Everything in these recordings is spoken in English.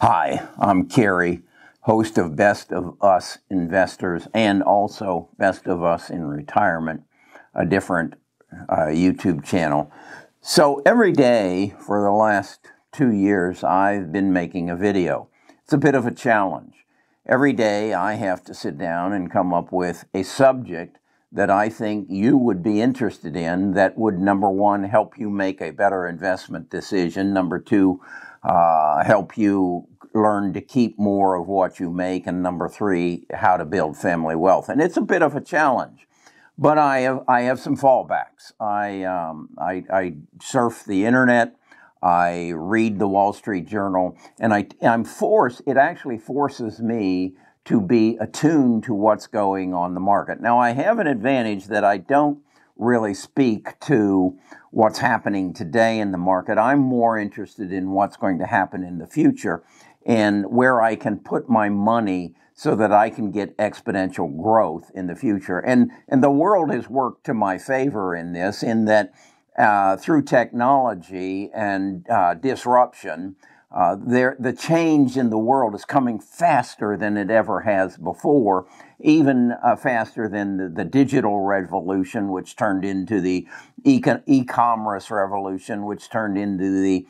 Hi, I'm Kerry, host of Best of Us Investors and also Best of Us in Retirement, a different YouTube channel. So every day for the last 2 years, I've been making a video. It's a bit of a challenge. Every day I have to sit down and come up with a subject that I think you would be interested in that would, number one, help you make a better investment decision, number two, help you learn to keep more of what you make, and number three, how to build family wealth. And it's a bit of a challenge, but I have some fallbacks. I surf the internet, I read the Wall Street Journal, and it actually forces me to be attuned to what's going on in the market. Now, I have an advantage that I don't really speak to what's happening today in the market. I'm more interested in what's going to happen in the future and where I can put my money so that I can get exponential growth in the future. And the world has worked to my favor in this, in that through technology and disruption, the change in the world is coming faster than it ever has before, even faster than the digital revolution, which turned into the e-commerce revolution, which turned into the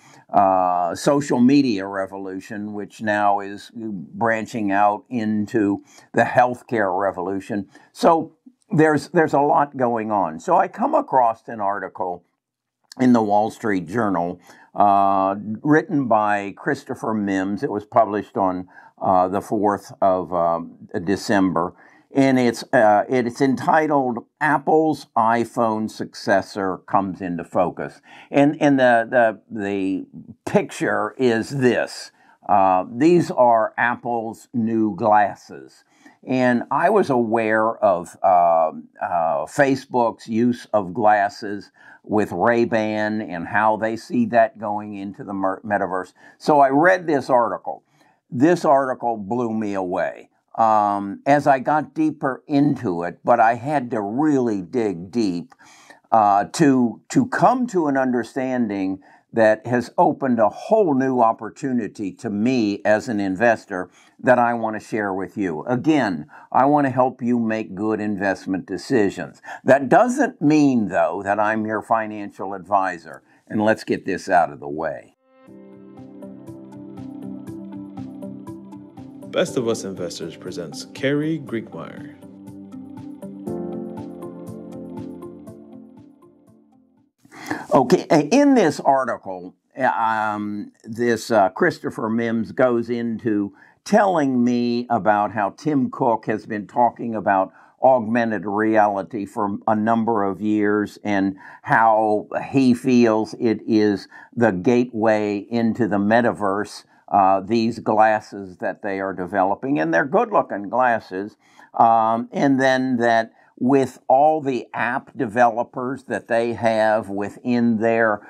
social media revolution, which now is branching out into the healthcare revolution. So there's a lot going on. So I come across an article in the Wall Street Journal, written by Christopher Mims. It was published on the 4th of December, and it's entitled "Apple's iPhone Successor Comes into Focus." And the picture is this: these are Apple's new glasses. And I was aware of Facebook's use of glasses with Ray-Ban and how they see that going into the metaverse. So I read this article. This article blew me away as I got deeper into it, but I had to really dig deep to come to an understanding that has opened a whole new opportunity to me as an investor that I want to share with you. Again, I want to help you make good investment decisions. That doesn't mean, though, that I'm your financial advisor. And let's get this out of the way. Best of Us Investors presents Kerry Griegmeyer. Okay, in this article, this Christopher Mims goes into telling me about how Tim Cook has been talking about augmented reality for a number of years and how he feels it is the gateway into the metaverse, these glasses that they are developing. And they're good-looking glasses. And then that with all the app developers that they have within their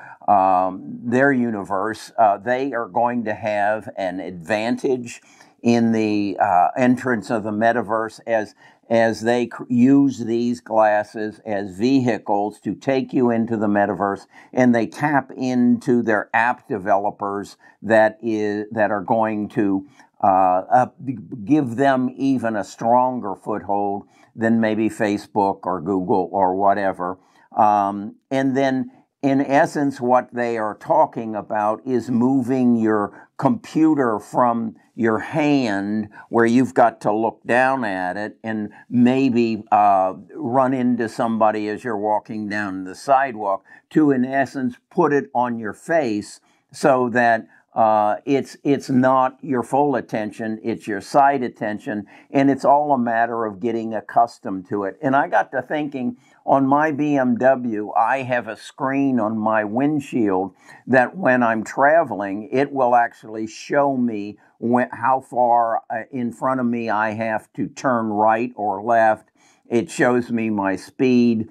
universe, they are going to have an advantage in the entrance of the metaverse as they use these glasses as vehicles to take you into the metaverse, and they tap into their app developers that are going to give them even a stronger foothold than maybe Facebook or Google or whatever. And then, in essence, what they are talking about is moving your computer from your hand, where you've got to look down at it and maybe run into somebody as you're walking down the sidewalk, to, in essence, put it on your face so that it's not your full attention, it's your side attention, and it's all a matter of getting accustomed to it. And I got to thinking, on my BMW, I have a screen on my windshield that when I'm traveling, it will actually show me how far in front of me I have to turn right or left. It shows me my speed,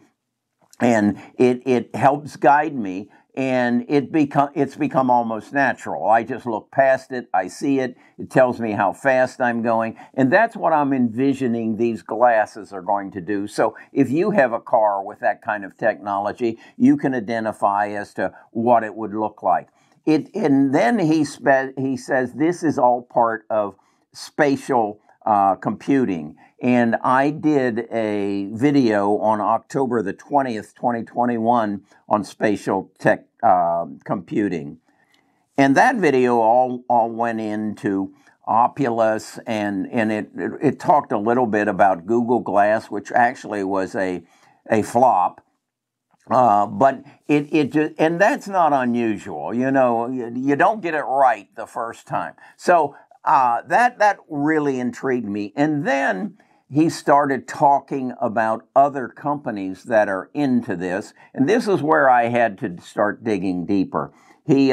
and it helps guide me. And it's become almost natural. I just look past it, I see it, it tells me how fast I'm going, and that's what I'm envisioning these glasses are going to do. So if you have a car with that kind of technology, you can identify as to what it would look like. And then he says this is all part of spatial computing. And I did a video on October the 20th, 2021 on spatial tech computing. And that video all went into Oculus, and it talked a little bit about Google Glass, which actually was a flop. But it just, and that's not unusual. You know, you don't get it right the first time. So that really intrigued me. And then he started talking about other companies that are into this, and this is where I had to start digging deeper. He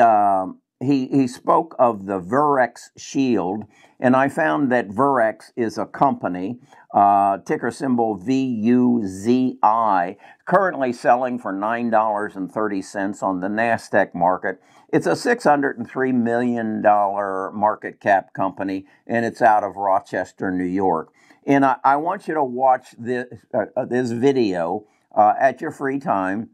spoke of the Vurex Shield, and I found that Vurex is a company, ticker symbol VUZI, currently selling for $9.30 on the NASDAQ market. It's a $603 million market cap company, and it's out of Rochester, New York. And I want you to watch this video at your free time,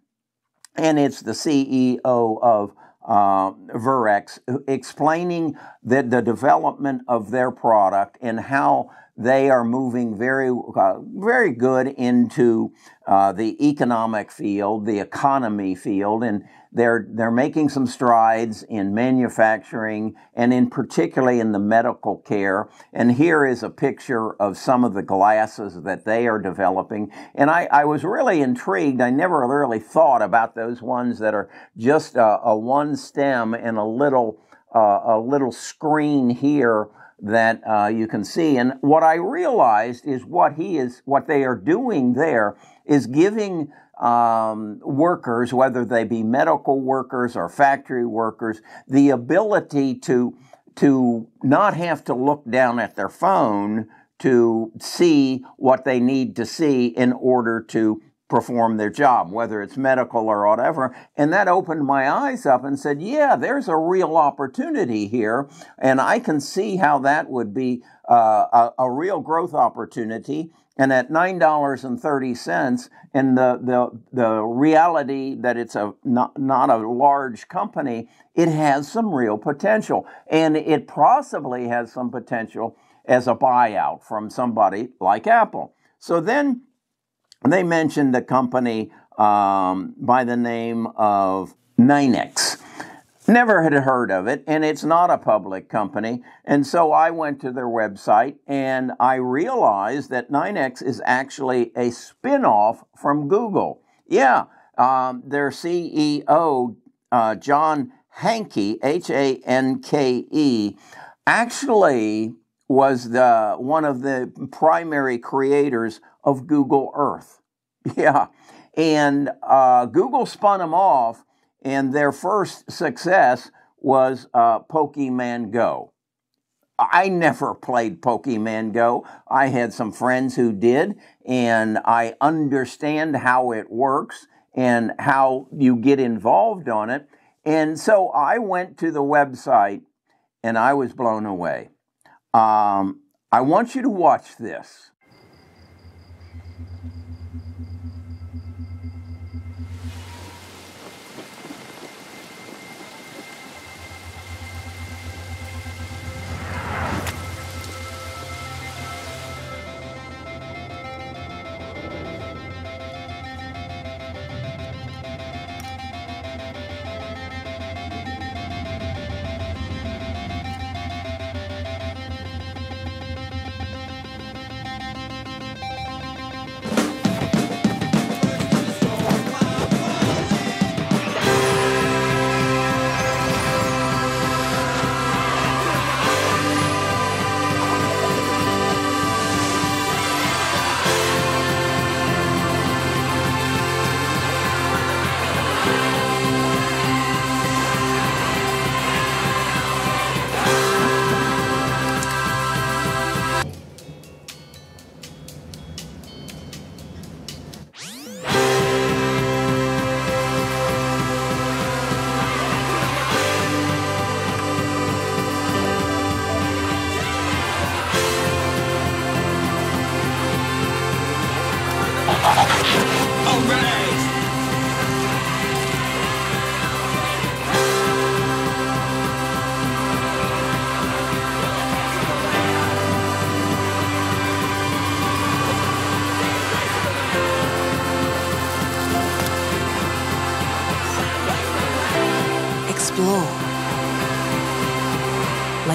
and it's the CEO of Vurex explaining the development of their product and how they are moving very good into the economic field, the economy field, and they're making some strides in manufacturing and in particularly in the medical care. And here is a picture of some of the glasses that they are developing. And I was really intrigued. I never really thought about those ones that are just a one stem and a little screen here that you can see. And what I realized is what they are doing there is giving workers, whether they be medical workers or factory workers, the ability to not have to look down at their phone to see what they need to see in order to perform their job, whether it's medical or whatever. And that opened my eyes up and said, yeah, there's a real opportunity here. And I can see how that would be a real growth opportunity. And at $9.30, and the reality that it's not a large company, it has some real potential. And it possibly has some potential as a buyout from somebody like Apple. So then they mentioned a company by the name of 9X. Never had heard of it, and it's not a public company. And so I went to their website, and I realized that 9X is actually a spin-off from Google. Yeah, their CEO, John Hanke, Hanke, actually was one of the primary creators of Google Earth. Yeah, and Google spun him off, and their first success was Pokemon Go. I never played Pokemon Go. I had some friends who did, and I understand how it works and how you get involved on it. And so I went to the website, and I was blown away. I want you to watch this.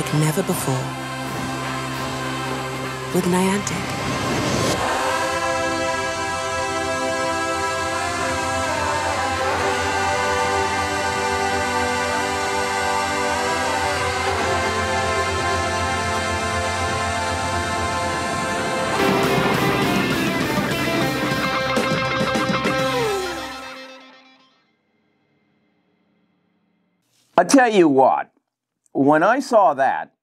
like never before with Niantic. I tell you what, when I saw that,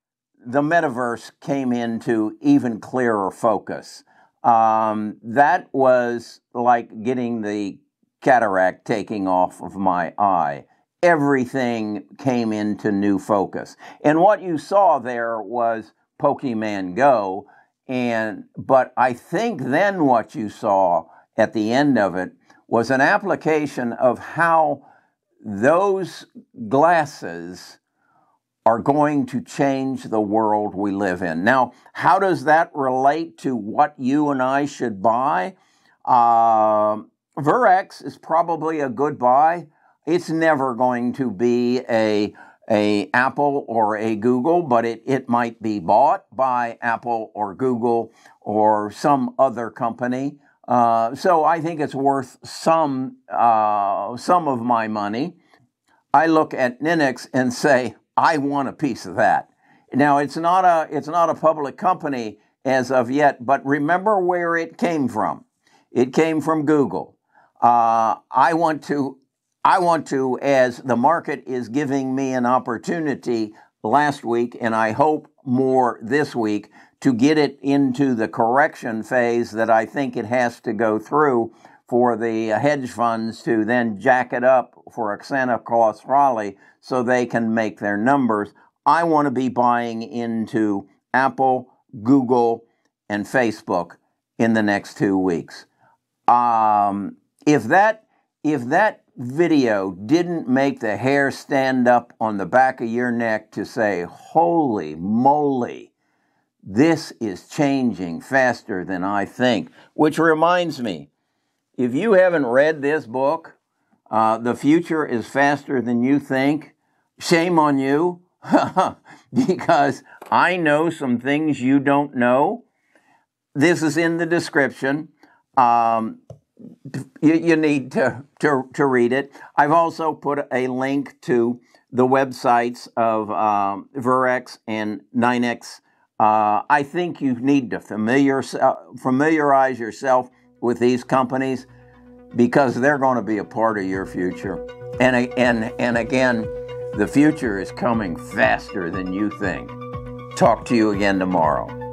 the metaverse came into even clearer focus. That was like getting the cataract taking off of my eye. Everything came into new focus. And what you saw there was Pokemon Go, but I think then what you saw at the end of it was an application of how those glasses are going to change the world we live in. Now, how does that relate to what you and I should buy? Vurex is probably a good buy. It's never going to be a Apple or a Google, but it might be bought by Apple or Google or some other company. So I think it's worth some of my money. I look at Ninix and say, I want a piece of that. Now it's not a public company as of yet, but remember where it came from. It came from Google. I want to, as the market is giving me an opportunity last week, and I hope more this week, to get it into the correction phase that I think it has to go through for the hedge funds to then jack it up for a Santa Claus rally so they can make their numbers. I want to be buying into Apple, Google, and Facebook in the next 2 weeks. If that video didn't make the hair stand up on the back of your neck to say, holy moly, this is changing faster than I think. Which reminds me, if you haven't read this book, The Future is Faster Than You Think, shame on you, because I know some things you don't know. This is in the description. You need to read it. I've also put a link to the websites of Vurex and Ninix. I think you need to familiarize yourself with these companies because they're going to be a part of your future. And again, the future is coming faster than you think. Talk to you again tomorrow.